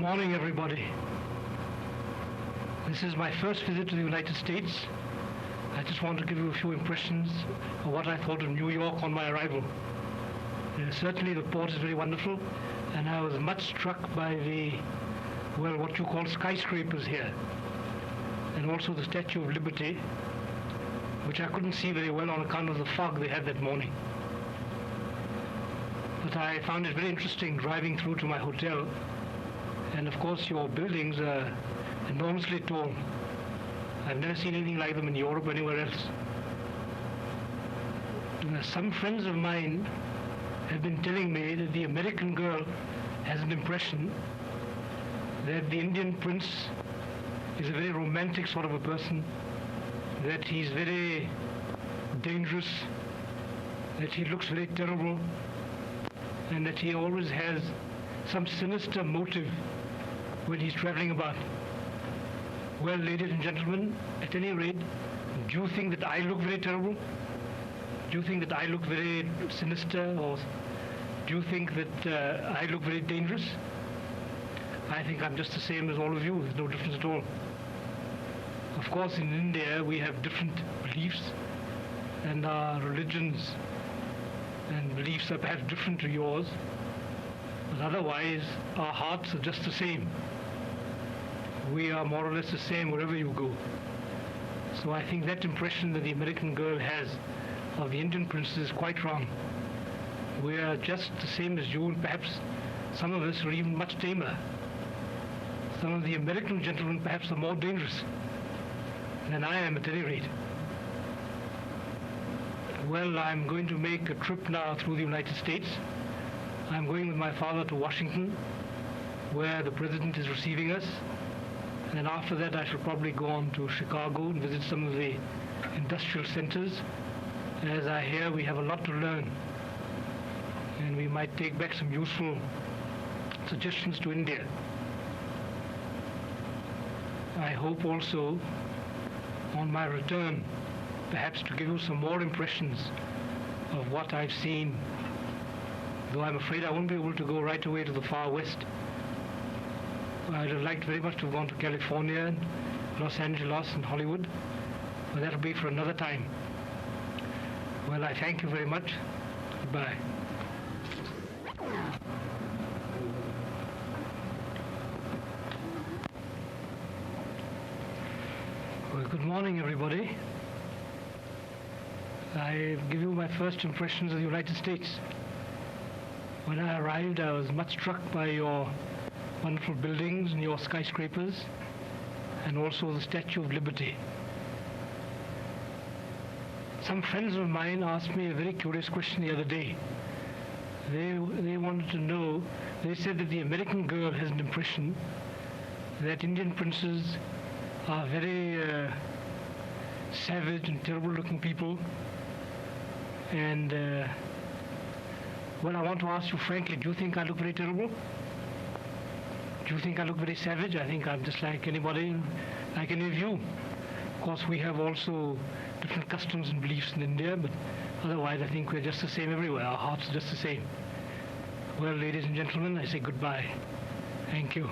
morning, everybody. This is my first visit to the United States. I just want to give you a few impressions of what I thought of New York on my arrival. Certainly the port is very wonderful, and I was much struck by what you call skyscrapers here, and also the Statue of Liberty, which I couldn't see very well on account of the fog they had that morning. But I found it very interesting driving through to my hotel, and of course your buildings are enormously tall. I've never seen anything like them in Europe or anywhere else. Some friends of mine have been telling me that the American girl has an impression that the Indian prince is a very romantic sort of a person, that he's very dangerous, that he looks very terrible, and that he always has some sinister motive when he's traveling about. Well, ladies and gentlemen, at any rate, do you think that I look very terrible? Do you think that I look very sinister, or do you think that I look very dangerous? I think I'm just the same as all of you. There's no difference at all. Of course, in India, we have different beliefs, and our religions and beliefs are perhaps different to yours, but otherwise, our hearts are just the same. We are more or less the same wherever you go. So I think that impression that the American girl has of the Indian princess is quite wrong. We are just the same as you, and perhaps some of us are even much tamer. Some of the American gentlemen perhaps are more dangerous than I am, at any rate. Well, I'm going to make a trip now through the United States. I'm going with my father to Washington, where the president is receiving us. And then after that, I shall probably go on to Chicago and visit some of the industrial centers. As I hear, we have a lot to learn, and we might take back some useful suggestions to India. I hope also, on my return, perhaps to give you some more impressions of what I've seen, though I'm afraid I won't be able to go right away to the far west. I'd have liked very much to have gone to California, and Los Angeles and Hollywood, but that'll be for another time. Well, I thank you very much. Goodbye. Well, good morning, everybody. I give you my first impressions of the United States. When I arrived, I was much struck by your wonderful buildings and your skyscrapers, and also the Statue of Liberty. Some friends of mine asked me a very curious question the other day. They wanted to know, they said that the American girl has an impression that Indian princes are very savage and terrible looking people. And well, I want to ask you frankly, do you think I look very terrible? Do you think I look very savage? I think I'm just like anybody, like any of you. Of course, we have also different customs and beliefs in India, but otherwise I think we're just the same everywhere. Our hearts are just the same. Well, ladies and gentlemen, I say goodbye. Thank you.